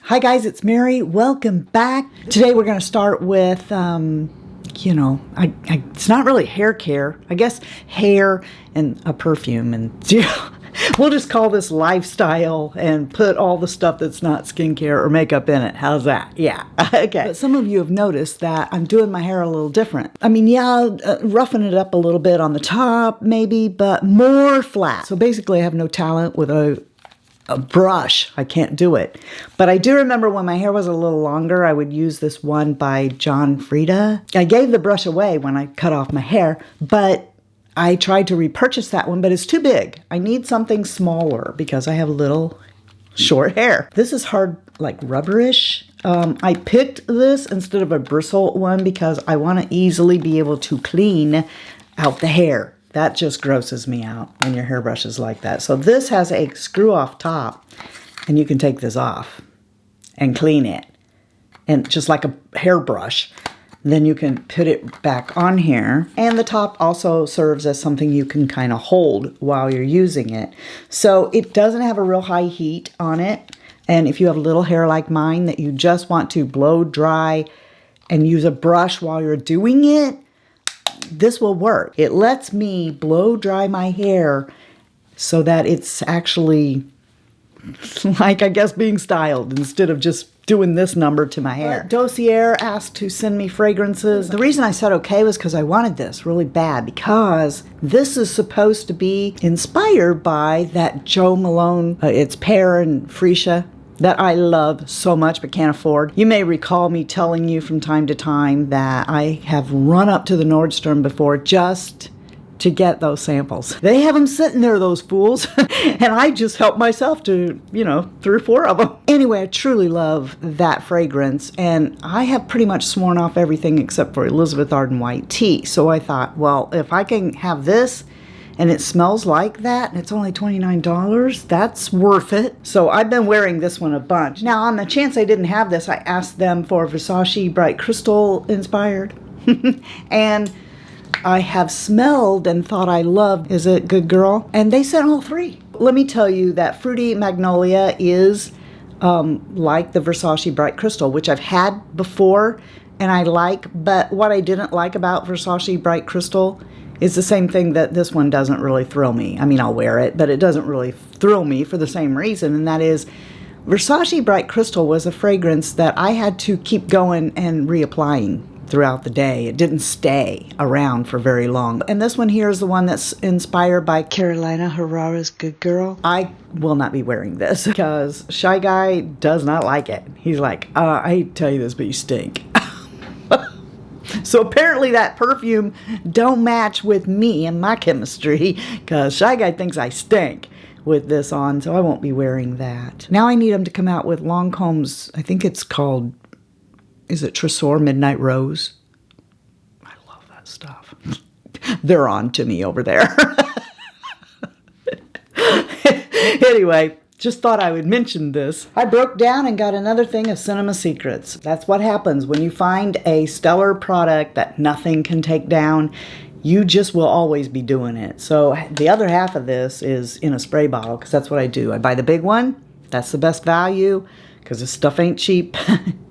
Hi guys, it's Mary. Welcome back. Today we're going to start with, it's not really hair care. I guess hair and a perfume. And we'll just call this lifestyle and put all the stuff that's not skincare or makeup in it. How's that? Yeah. Okay. But some of you have noticed that I'm doing my hair a little different. I mean, roughing it up a little bit on the top maybe, but more flat. So basically I have no talent with a brush. I can't do it. But I do remember when my hair was a little longer, I would use this one by John Frieda. I gave the brush away when I cut off my hair, but I tried to repurchase that one, but it's too big. I need something smaller because I have little short hair. This is hard, like rubberish. I picked this instead of a bristle one because I want to easily be able to clean out the hair. That just grosses me out when your hairbrush is like that. So this has a screw off top and you can take this off and clean it. And just like a hairbrush, then you can put it back on here. And the top also serves as something you can kind of hold while you're using it. So it doesn't have a real high heat on it. And if you have little hair like mine that you just want to blow dry and use a brush while you're doing it, this will work. It lets me blow dry my hair so that it's actually like, I guess, being styled instead of just doing this number to my hair. Dossier asked to send me fragrances. The reason I said okay was because I wanted this really bad, because this is supposed to be inspired by that Joe Malone, it's Pear and Freesia, that I love so much but can't afford. You may recall me telling you from time to time that I have run up to the Nordstrom before just to get those samples. They have them sitting there, those fools, and I just helped myself to, 3 or 4 of them. Anyway, I truly love that fragrance, and I have pretty much sworn off everything except for Elizabeth Arden White Tea. So I thought, well, if I can have this, and it smells like that, and it's only $29, that's worth it. So I've been wearing this one a bunch. Now, on the chance I didn't have this, I asked them for Versace Bright Crystal inspired. And I have smelled and thought I loved, is it Good Girl? And they sent all 3. Let me tell you that Fruity Magnolia is like the Versace Bright Crystal, which I've had before and I like, but what I didn't like about Versace Bright Crystal is the same thing that this one doesn't really thrill me. I mean, I'll wear it, but it doesn't really thrill me for the same reason, and that is Versace Bright Crystal was a fragrance that I had to keep going and reapplying throughout the day. It didn't stay around for very long. And this one here is the one that's inspired by Carolina Herrera's Good Girl. I will not be wearing this because Shy Guy does not like it. He's like, I hate to tell you this, but you stink. So apparently that perfume don't match with me and my chemistry, because Shy Guy thinks I stink with this on, so I won't be wearing that. Now I need them to come out with Lancome's, I think it's called, is it Tresor Midnight Rose? I love that stuff. They're on to me over there. Anyway, just thought I would mention this. I broke down and got another thing of Cinema Secrets. That's what happens when you find a stellar product that nothing can take down. You just will always be doing it. So the other half of this is in a spray bottle, because that's what I do. I buy the big one. That's the best value, because this stuff ain't cheap,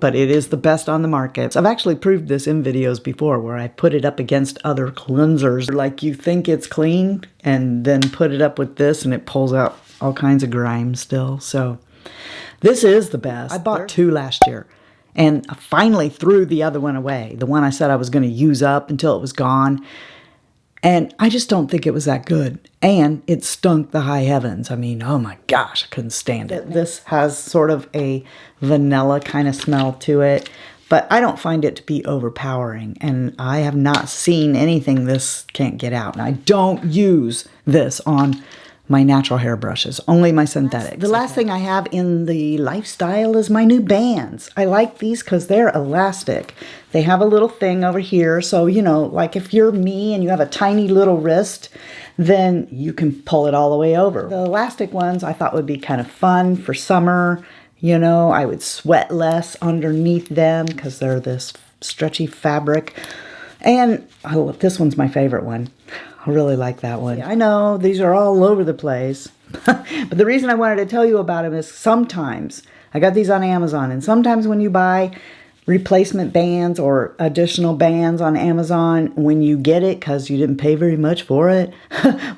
but it is the best on the market. So I've actually proved this in videos before where I put it up against other cleansers. Like you think it's clean, and then put it up with this, and it pulls out all kinds of grime still. So this is the best. I bought 2 last year and I finally threw the other one away. The one I said I was going to use up until it was gone. And I just don't think it was that good. And it stunk the high heavens. I mean, oh my gosh, I couldn't stand it. This has sort of a vanilla kind of smell to it, but I don't find it to be overpowering. And I have not seen anything this can't get out. And I don't use this on my natural hairbrushes, only my synthetics. The last thing I have in the lifestyle is my new bands. I like these because they're elastic. They have a little thing over here, so, like if you're me and you have a tiny little wrist, then you can pull it all the way over. The elastic ones I thought would be kind of fun for summer. I would sweat less underneath them because they're this stretchy fabric. And this one's my favorite one. I really like that one. I know these are all over the place, but the reason I wanted to tell you about them is sometimes I got these on Amazon. And sometimes when you buy replacement bands or additional bands on Amazon, when you get it, because you didn't pay very much for it,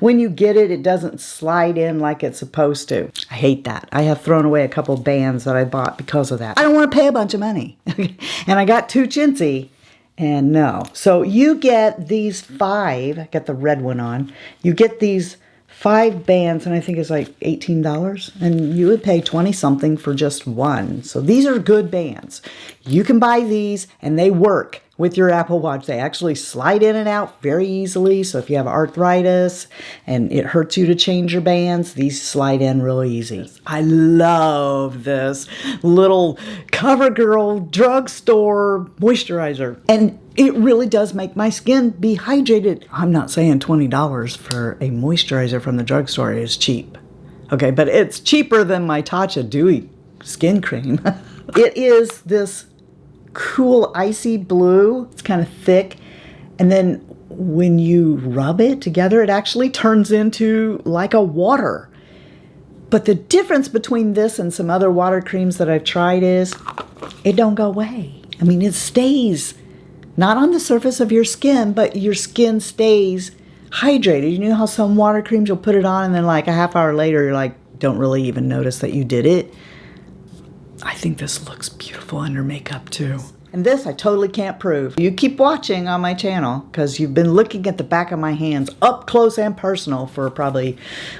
when you get it, it doesn't slide in like it's supposed to. I hate that. I have thrown away a couple bands that I bought because of that. I don't want to pay a bunch of money. And I got too chintzy. And no. So you get these 5, I got the red one on. You get these 5 bands, and I think it's like $18, and you would pay 20 something for just one. So these are good bands. You can buy these and they work with your Apple Watch. They actually slide in and out very easily. So if you have arthritis and it hurts you to change your bands, these slide in real easy. I love this little CoverGirl drugstore moisturizer. And it really does make my skin be hydrated. I'm not saying $20 for a moisturizer from the drugstore is cheap. Okay, but it's cheaper than my Tatcha Dewy skin cream. It is this cool icy blue. It's kind of thick. And then when you rub it together, it actually turns into like a water. But the difference between this and some other water creams that I've tried is it don't go away. I mean, it stays not on the surface of your skin, but your skin stays hydrated. You know how some water creams you'll put it on and then like a half hour later you're like, don't really even notice that you did it. I think this looks beautiful under makeup too. And this I totally can't prove. You keep watching on my channel because you've been looking at the back of my hands up close and personal for probably,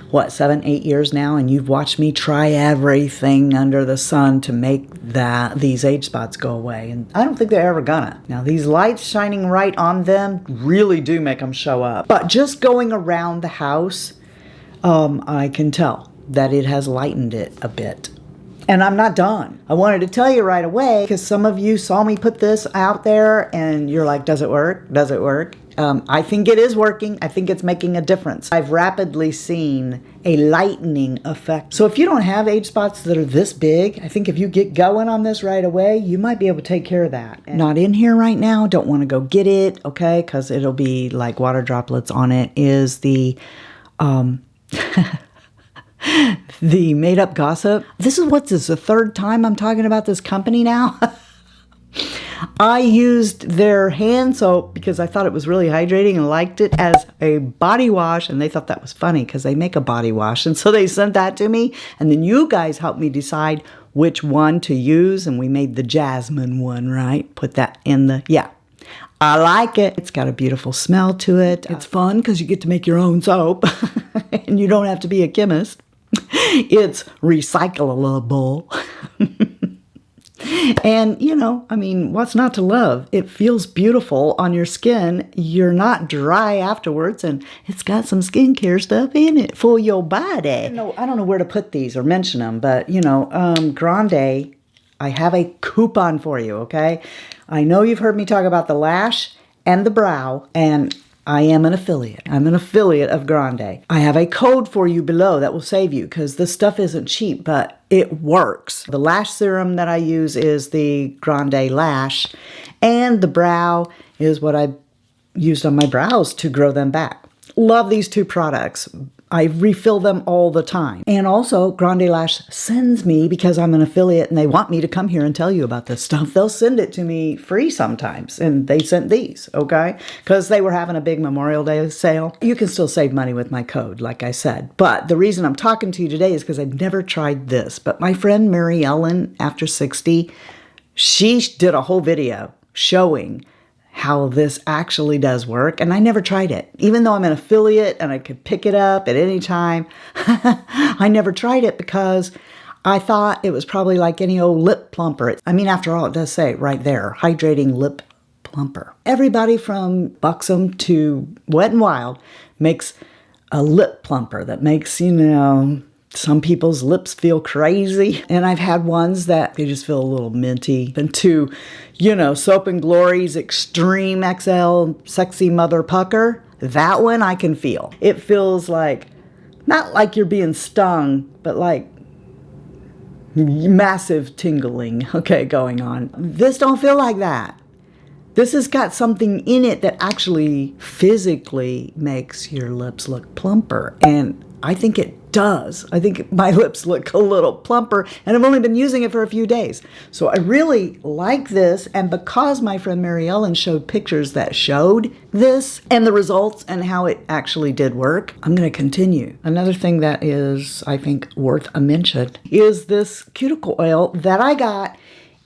what, 7, 8 years now, and you've watched me try everything under the sun to make these age spots go away, and I don't think they're ever gonna. Now these lights shining right on them really do make them show up. But just going around the house, I can tell that it has lightened it a bit. And I'm not done. I wanted to tell you right away because some of you saw me put this out there and you're like, does it work? Does it work? I think it is working. I think it's making a difference. I've rapidly seen a lightening effect. So if you don't have age spots that are this big, I think if you get going on this right away, you might be able to take care of that. Not in here right now. Don't want to go get it, okay? Because it'll be like water droplets on it. Is the the Madeup Gossip. This is the 3rd time I'm talking about this company now. I used their hand soap because I thought it was really hydrating and liked it as a body wash, and they thought that was funny because they make a body wash, and so they sent that to me, and then you guys helped me decide which one to use, and we made the jasmine one, right? Put that in the, yeah. I like it. It's got a beautiful smell to it. It's fun because you get to make your own soap and you don't have to be a chemist. It's recyclable. And, you know, I mean, what's not to love? It feels beautiful on your skin. You're not dry afterwards, and it's got some skincare stuff in it for your body. I don't know where to put these or mention them, but, you know, Grande, I have a coupon for you, okay? I know you've heard me talk about the lash and the brow, and I am an affiliate. I'm an affiliate of Grande. I have a code for you below that will save you because this stuff isn't cheap, but it works. The lash serum that I use is the Grande Lash, and the brow is what I used on my brows to grow them back. Love these 2 products. I refill them all the time. And also, Grande Lash sends me, because I'm an affiliate and they want me to come here and tell you about this stuff, they'll send it to me free sometimes. And they sent these, okay? Because they were having a big Memorial Day sale. You can still save money with my code, like I said. But the reason I'm talking to you today is because I've never tried this. But my friend Mary Ellen, after 60, she did a whole video showing how this actually does work, and I never tried it. Even though I'm an affiliate and I could pick it up at any time, I never tried it because I thought it was probably like any old lip plumper. I mean, after all, it does say right there, hydrating lip plumper. Everybody from Buxom to Wet n Wild makes a lip plumper that makes, you know, some people's lips feel crazy. And I've had ones that they just feel a little minty. And to, you know, Soap and Glory's Extreme XL Sexy Mother Pucker, that one I can feel. It feels like, not like you're being stung, but like massive tingling, okay, going on. This don't feel like that. This has got something in it that actually physically makes your lips look plumper. And I think it does. I think my lips look a little plumper, and I've only been using it for a few days. So I really like this, and because my friend Mary Ellen showed pictures that showed this and the results and how it actually did work, I'm going to continue. Another thing that is, I think, worth a mention is this cuticle oil that I got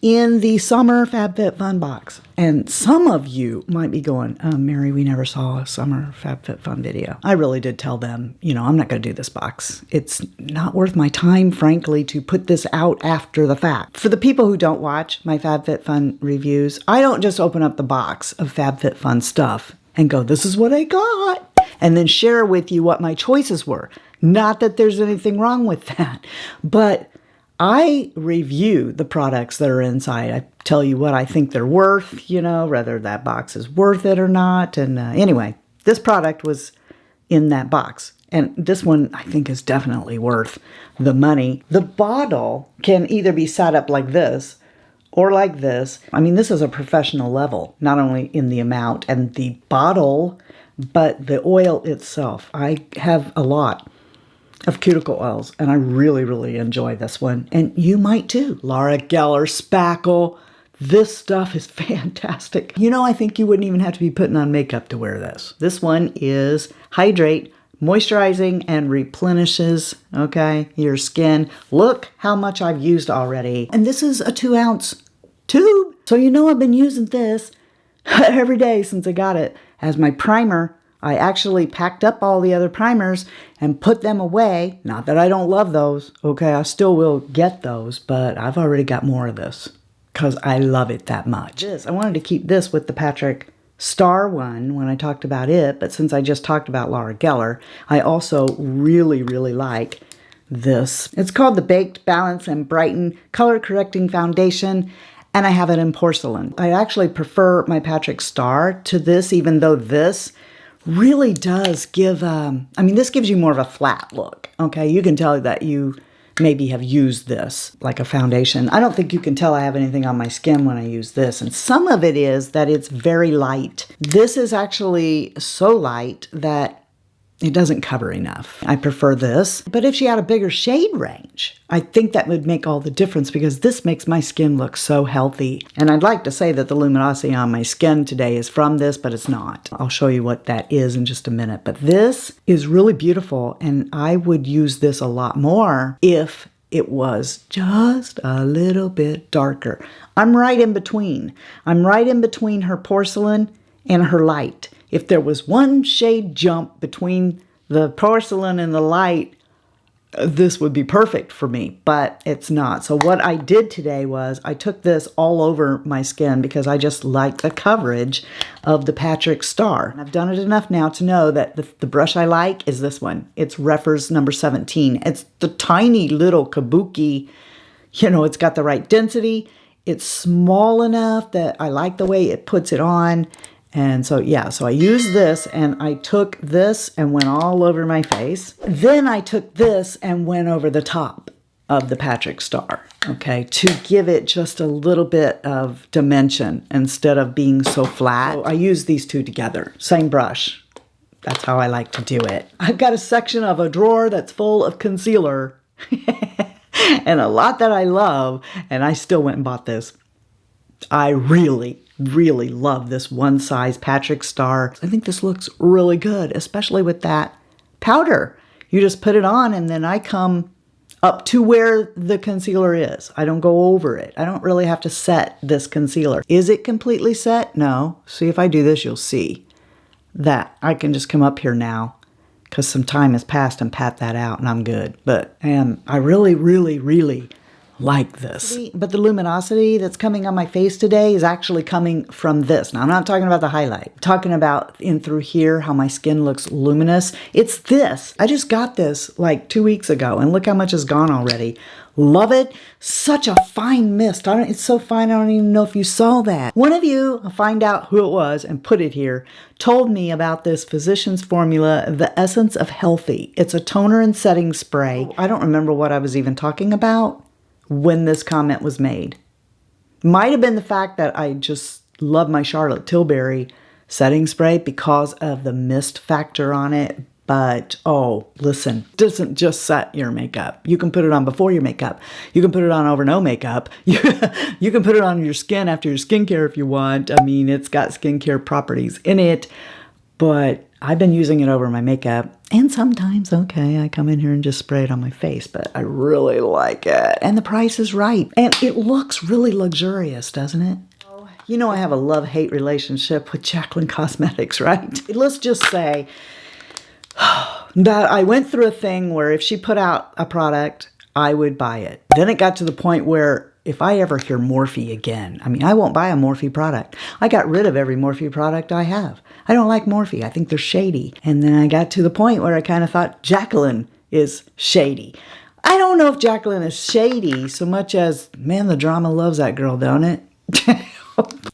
in the summer FabFitFun box. And some of you might be going, Mary, we never saw a summer FabFitFun video. I really did tell them, you know, I'm not going to do this box. It's not worth my time, frankly, to put this out after the fact. For the people who don't watch my FabFitFun reviews, I don't just open up the box of FabFitFun stuff and go, this is what I got, and then share with you what my choices were. Not that there's anything wrong with that, but I review the products that are inside. I tell you what I think they're worth, you know, whether that box is worth it or not. And anyway, this product was in that box. And this one, I think, is definitely worth the money. The bottle can either be set up like this or like this. I mean, this is a professional level, not only in the amount and the bottle, but the oil itself. I have a lot of cuticle oils, and I really, really enjoy this one. And you might too. Laura Geller, Spackle. This stuff is fantastic. You know, I think you wouldn't even have to be putting on makeup to wear this. This one is Hydrate, moisturizing and replenishes, okay, your skin. Look how much I've used already. And this is a 2-ounce tube. So you know I've been using this every day since I got it as my primer. I actually packed up all the other primers and put them away. Not that I don't love those, okay? I still will get those, but I've already got more of this because I love it that much. I wanted to keep this with the Patrick Starrr one when I talked about it, but since I just talked about Laura Geller, I also really, really like this. It's called the Baked Balance and Brighten Color Correcting Foundation, and I have it in porcelain. I actually prefer my Patrick Starrr to this, even though this really does give, I mean, this gives you more of a flat look, okay? You can tell that you maybe have used this like a foundation. I don't think you can tell I have anything on my skin when I use this, and some of it is that it's very light. This is actually so light that it doesn't cover enough. I prefer this, but if she had a bigger shade range, I think that would make all the difference because this makes my skin look so healthy. And I'd like to say that the luminosity on my skin today is from this, but it's not. I'll show you what that is in just a minute. But this is really beautiful, and I would use this a lot more if it was just a little bit darker. I'm right in between. I'm right in between her porcelain and her light. If there was one shade jump between the porcelain and the light, this would be perfect for me, but it's not. So what I did today was I took this all over my skin because I just like the coverage of the Patrick Starrr. And I've done it enough now to know that the brush I like is this one. It's REPHR's number 17. It's the tiny little Kabuki. You know, it's got the right density. It's small enough that I like the way it puts it on. And so, yeah, so I used this and I took this and went all over my face. Then I took this and went over the top of the Patrick Starrr, okay, to give it just a little bit of dimension instead of being so flat. So I used these two together, same brush. That's how I like to do it. I've got a section of a drawer that's full of concealer and a lot that I love, and I still went and bought this. I really love this one size Patrick Starrr. I think this looks really good, especially with that powder. You just put it on and then I come up to where the concealer is. I don't go over it. I don't really have to set this concealer. Is it completely set? No. See, if I do this, you'll see that I can just come up here now because some time has passed and pat that out and I'm good. But I really like this. But the luminosity that's coming on my face today is actually coming from this. Now, I'm not talking about the highlight. I'm talking about in through here, how my skin looks luminous. It's this. I just got this like 2 weeks ago, and look how much has gone already. Love it. Such a fine mist. It's so fine, I don't even know if you saw that. One of you, I'll find out who it was and put it here, told me about this Physcians formula, The Essence of Healthy. It's a toner and setting spray. I don't remember what I was even talking about when this comment was made. Might have been the fact that I just love my Charlotte Tilbury setting spray because of the mist factor on it, But, oh, listen, doesn't just set your makeup. You can put it on before your makeup. You can put it on over no makeup. You can put it on your skin after your skincare if you want. I mean, it's got skincare properties in it. But I've been using it over my makeup. And sometimes, okay, I come in here and just spray it on my face. But I really like it. And the price is right. And it looks really luxurious, doesn't it? You know I have a love-hate relationship with Grande Cosmetics, right? Let's just say that I went through a thing where if she put out a product, I would buy it. Then it got to the point where if I ever hear Morphe again, I mean, I won't buy a Morphe product. I got rid of every Morphe product I have. I don't like Morphe. I think they're shady. And then I got to the point where I kind of thought Jaclyn is shady. I don't know if Jaclyn is shady so much as, man, the drama loves that girl, don't it?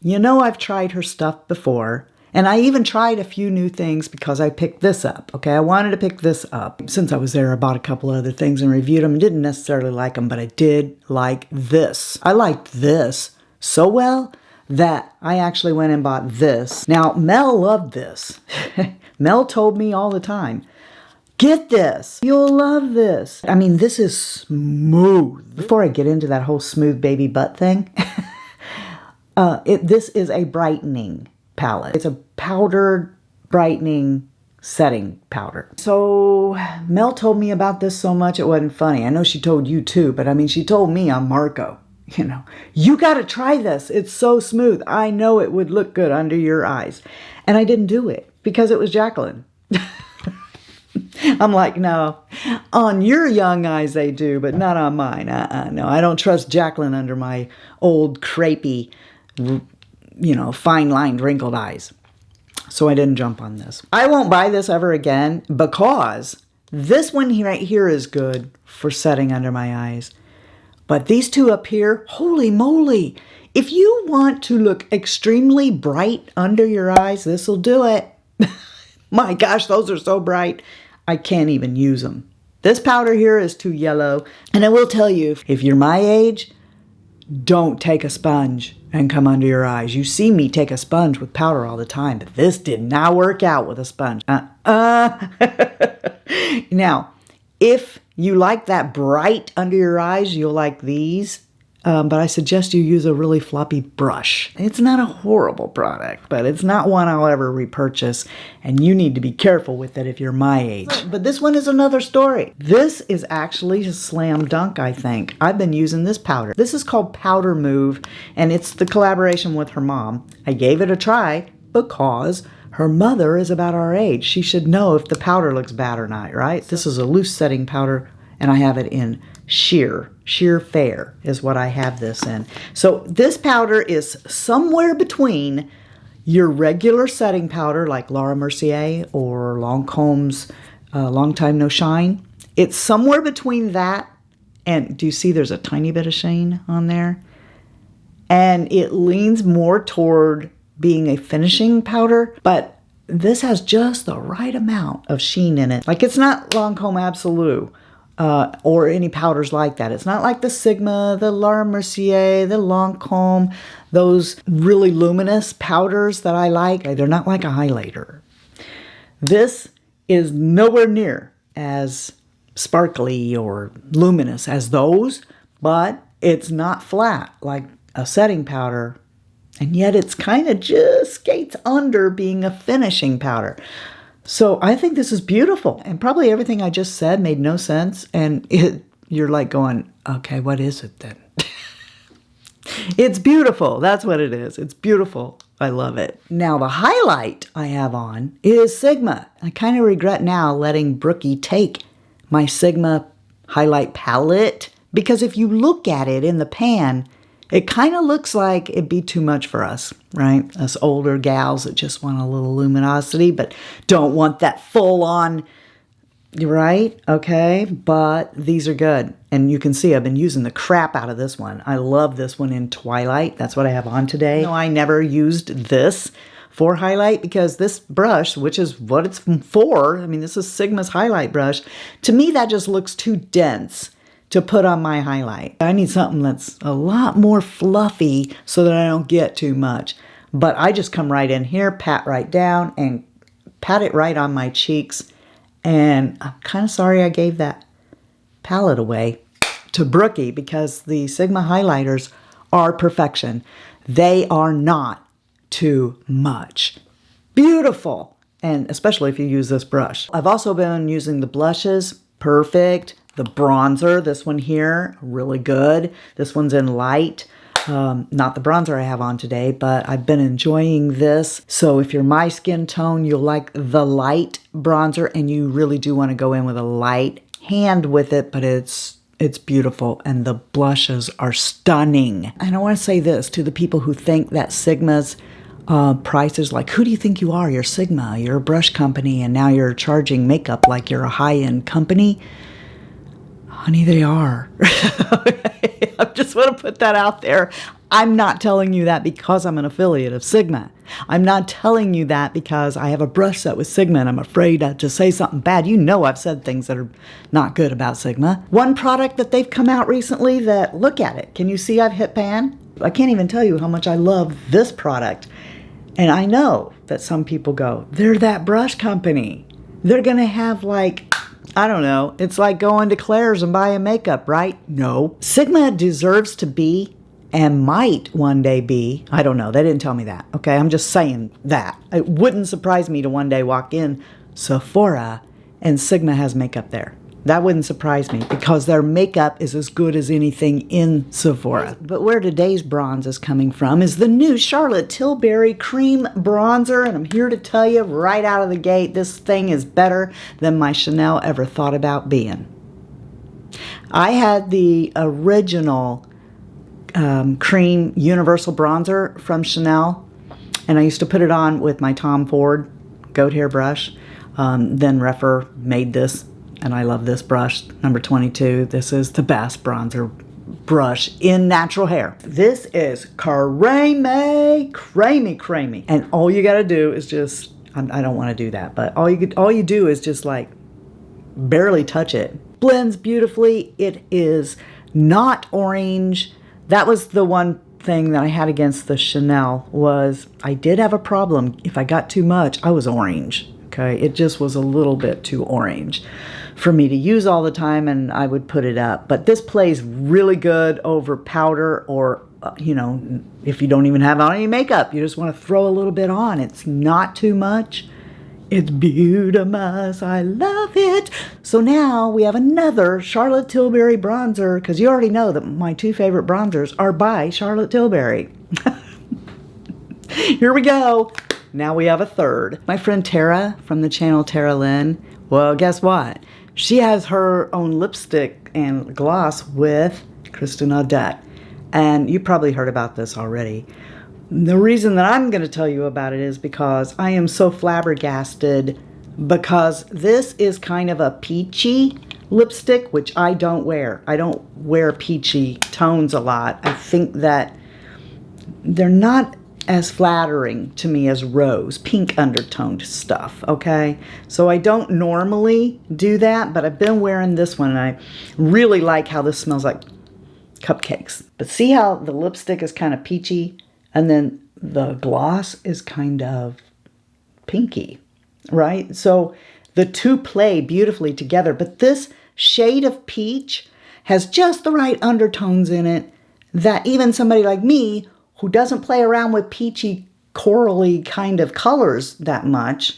You know, I've tried her stuff before. And I even tried a few new things because I picked this up. Okay, I wanted to pick this up. Since I was there, I bought a couple other things and reviewed them. Didn't necessarily like them, but I did like this. I liked this so well that I actually went and bought this. Now, Mel loved this. Mel told me all the time, get this. You'll love this. I mean, this is smooth. Before I get into that whole smooth baby butt thing, this is a brightening palette. It's a powdered brightening setting powder. So Mel told me about this so much it wasn't funny. I know she told you too, but I mean, she told me I'm Marco. You know, you got to try this. It's so smooth. I know it would look good under your eyes. And I didn't do it because it was Jaclyn. I'm like, no, on your young eyes they do, but not on mine. No, I don't trust Jaclyn under my old crepey, you know, fine-lined, wrinkled eyes. So I didn't jump on this. I won't buy this ever again because this one right here is good for setting under my eyes. But these two up here, holy moly. If you want to look extremely bright under your eyes, this will do it. My gosh, those are so bright. I can't even use them. This powder here is too yellow. And I will tell you, if you're my age, don't take a sponge and come under your eyes. You see me take a sponge with powder all the time, but this did not work out with a sponge. Now, if you like that bright under your eyes, you'll like these. But I suggest you use a really floppy brush. It's not a horrible product, but it's not one I'll ever repurchase. And you need to be careful with it if you're my age. But this one is another story. This is actually a slam dunk, I think. I've been using this powder. This is called Powder Move, and it's the collaboration with her mom. I gave it a try because her mother is about our age. She should know if the powder looks bad or not, right? This is a loose setting powder, and I have it in Sheer Fair is what I have this in. So this powder is somewhere between your regular setting powder like Laura Mercier or Lancome's Long Time No Shine. It's somewhere between that and do you see there's a tiny bit of sheen on there? And it leans more toward being a finishing powder, but this has just the right amount of sheen in it. Like it's not Lancome Absolute. Or any powders like that. It's not like the Sigma, the Laura Mercier, the Lancome, those really luminous powders that I like. They're not like a highlighter. This is nowhere near as sparkly or luminous as those, but it's not flat like a setting powder. And yet it's kind of just skates under being a finishing powder. So I think this is beautiful. And probably everything I just said made no sense. And you're like going, okay, what is it then? It's beautiful. That's what it is. It's beautiful. I love it. Now the highlight I have on is Sigma. I kind of regret now letting Brookie take my Sigma highlight palette. Because if you look at it in the pan, it kind of looks like it'd be too much for us, right? Us older gals that just want a little luminosity, but don't want that full on, right? Okay, but these are good. And you can see I've been using the crap out of this one. I love this one in Twilight. That's what I have on today. No, I never used this for highlight because this brush, which is what it's for, I mean, this is Sigma's highlight brush. To me, that just looks too dense to put on my highlight. I need something that's a lot more fluffy so that I don't get too much. But I just come right in here, pat right down, and pat it right on my cheeks. And I'm kind of sorry I gave that palette away to Brookie because the Sigma highlighters are perfection. They are not too much. Beautiful. And especially if you use this brush. I've also been using the blushes. Perfect. The bronzer, this one here, really good. This one's in light. Not the bronzer I have on today, but I've been enjoying this. So if you're my skin tone, you'll like the light bronzer, and you really do want to go in with a light hand with it, but it's beautiful, and the blushes are stunning. And I want to say this to the people who think that Sigma's prices, like, who do you think you are? You're Sigma, you're a brush company, and now you're charging makeup like you're a high-end company. Honey, they are. I just want to put that out there. I'm not telling you that because I'm an affiliate of Sigma. I'm not telling you that because I have a brush set with Sigma and I'm afraid to say something bad. You know I've said things that are not good about Sigma. One product that they've come out recently that, look at it. Can you see I've hit pan? I can't even tell you how much I love this product. And I know that some people go, they're that brush company. They're going to have like, I don't know, it's like going to Claire's and buying makeup, right? No. Sigma deserves to be and might one day be, I don't know, they didn't tell me that, okay? I'm just saying that. It wouldn't surprise me to one day walk in Sephora and Sigma has makeup there. That wouldn't surprise me because their makeup is as good as anything in Sephora. But where today's bronze is coming from is the new Charlotte Tilbury Cream Bronzer. And I'm here to tell you right out of the gate, this thing is better than my Chanel ever thought about being. I had the original cream universal bronzer from Chanel, and I used to put it on with my Tom Ford goat hair brush. Then REPHR made this. And I love this brush, number 22. This is the best bronzer brush in natural hair. This is creamy, creamy, creamy. And all you gotta do is just, I don't wanna do that, but all you do is just like barely touch it. Blends beautifully. It is not orange. That was the one thing that I had against the Chanel was I did have a problem. If I got too much, I was orange. Okay, it just was a little bit too orange for me to use all the time, and I would put it up. But this plays really good over powder or, you know, if you don't even have on any makeup, you just want to throw a little bit on. It's not too much. It's beautimous. I love it. So now we have another Charlotte Tilbury bronzer, because you already know that my two favorite bronzers are by Charlotte Tilbury. Here we go. Now we have a third. My friend Tara from the channel Tara Lynn, well, guess what? She has her own lipstick and gloss with Kristen Audette. And you probably heard about this already. The reason that I'm going to tell you about it is because I am so flabbergasted because this is kind of a peachy lipstick, which I don't wear. I don't wear peachy tones a lot. I think that they're not as flattering to me as rose, pink undertoned stuff, okay? So I don't normally do that, but I've been wearing this one, and I really like how this smells like cupcakes. But see how the lipstick is kind of peachy, and then the gloss is kind of pinky, right? So the two play beautifully together, but this shade of peach has just the right undertones in it that even somebody like me who doesn't play around with peachy, corally kind of colors that much,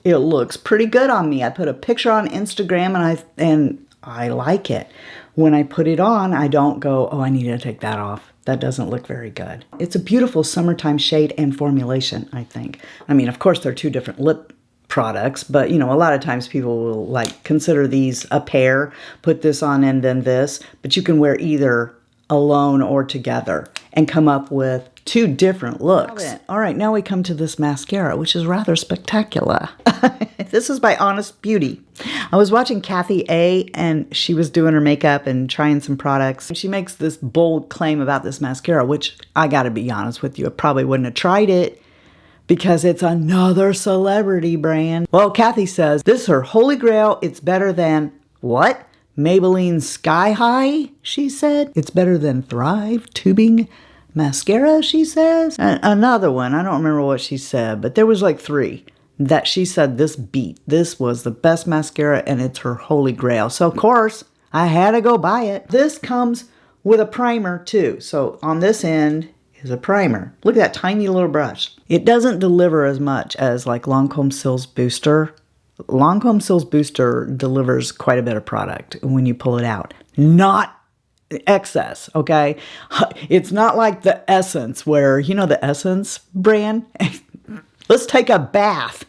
it looks pretty good on me. I put a picture on Instagram and I like it. When I put it on, I don't go, oh, I need to take that off. That doesn't look very good. It's a beautiful summertime shade and formulation, I think. I mean, of course, they're two different lip products, but you know, a lot of times people will like consider these a pair, put this on and then this, but you can wear either alone or together and come up with two different looks. All right, now we come to this mascara, which is rather spectacular. This is by Honest Beauty. I was watching Kathy A, and she was doing her makeup and trying some products. She makes this bold claim about this mascara, which I gotta be honest with you, I probably wouldn't have tried it because it's another celebrity brand. Well, Kathy says, this is her holy grail. It's better than what? Maybelline Sky High, she said. It's better than Thrive Tubing Mascara, she says. And another one, I don't remember what she said, but there was like three. that she said this beat. This was the best mascara and it's her holy grail. So of course, I had to go buy it. This comes with a primer too. So on this end is a primer. Look at that tiny little brush. It doesn't deliver as much as like Lancome Sil's Booster. Lancome Sil's Booster delivers quite a bit of product when you pull it out. Not excess, okay? It's not like the Essence where, you know the Essence brand? Let's take a bath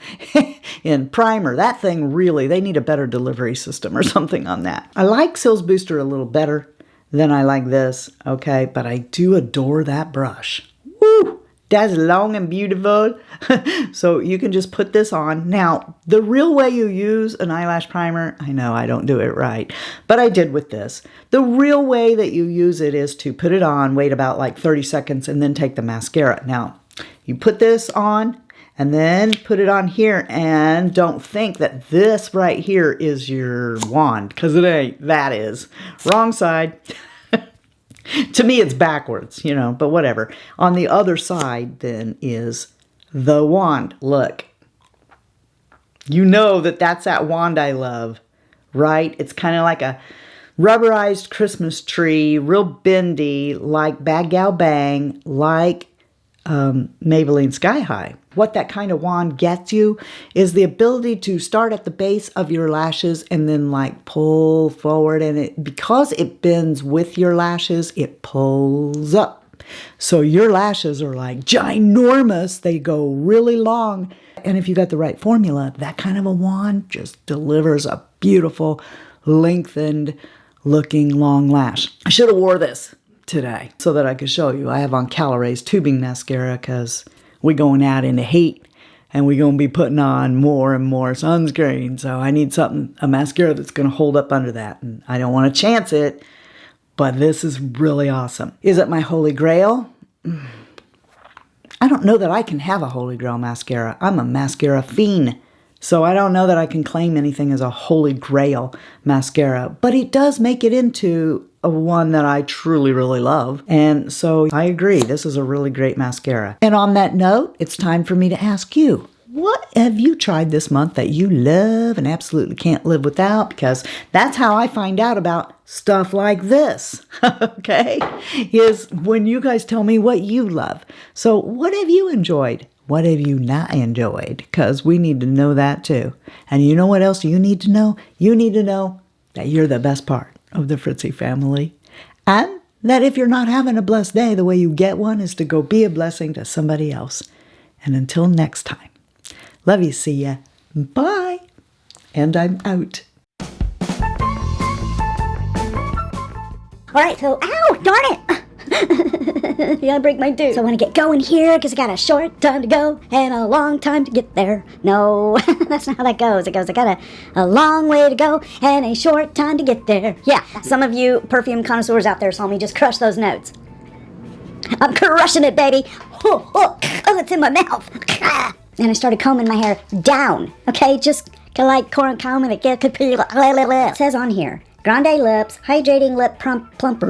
in primer. That thing really, they need a better delivery system or something on that. I like Sil's Booster a little better than I like this, okay? But I do adore that brush. Woo! That's long and beautiful. So you can just put this on. Now, the real way you use an eyelash primer, I know I don't do it right, but I did with this. The real way that you use it is to put it on, wait about like 30 seconds, and then take the mascara. Now, you put this on, and then put it on here, and don't think that this right here is your wand, because it ain't. That is. Wrong side. To me, it's backwards, you know, but whatever. On the other side, then, is the wand. Look. You know that that's that wand I love, right? It's kind of like a rubberized Christmas tree, real bendy, like Bad Gal Bang, like Maybelline Sky High. What that kind of wand gets you is the ability to start at the base of your lashes and then like pull forward, and it, because it bends with your lashes, it pulls up. So your lashes are like ginormous. They go really long. And if you got the right formula, that kind of a wand just delivers a beautiful, lengthened looking long lash. I should have wore this today so that I could show you. I have on Calore's tubing mascara because we're going out in the heat and we're going to be putting on more and more sunscreen. So I need something, a mascara that's going to hold up under that. And I don't want to chance it, but this is really awesome. Is it my holy grail? I don't know that I can have a holy grail mascara. I'm a mascara fiend. So I don't know that I can claim anything as a holy grail mascara, but it does make it into a one that I truly, really love. And so I agree, this is a really great mascara. And on that note, it's time for me to ask you, what have you tried this month that you love and absolutely can't live without? Because that's how I find out about stuff like this, okay? Is when you guys tell me what you love. So what have you enjoyed? What have you not enjoyed? Because we need to know that too. And you know what else you need to know? You need to know that you're the best part of the Fritzy family. And that if you're not having a blessed day, the way you get one is to go be a blessing to somebody else. And until next time, love you, see ya, bye, and I'm out. All right, so, ow, darn it. Yeah, I break my tooth. So I want to get going here because I got a short time to go and a long time to get there. No, that's not how that goes. It goes, I got a long way to go and a short time to get there. Yeah, some of you perfume connoisseurs out there saw me just crush those notes. I'm crushing it, baby. Oh, it's in my mouth. And I started combing my hair down. Okay, just like combing it. It says on here, Grande lips, hydrating lip plumper,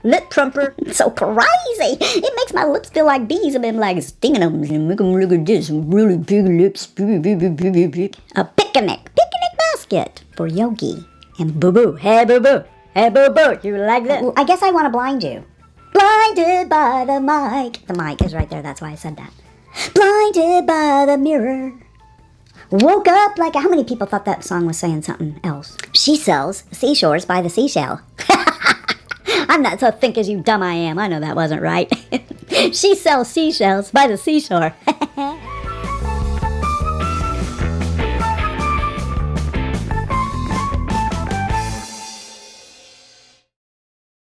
lip plumper. It's so crazy. It makes my lips feel like bees. I've been like stinging them and make them look at this really big lips. A picnic basket for Yogi and Boo Boo. Hey Boo Boo, you like that? I guess I want to blind you. Blinded by the mic. The mic is right there. That's why I said that. Blinded by the mirror. Woke up like, how many people thought that song was saying something else? She sells seashores by the seashell. I'm not so thick as you dumb I am. I know that wasn't right. She sells seashells by the seashore.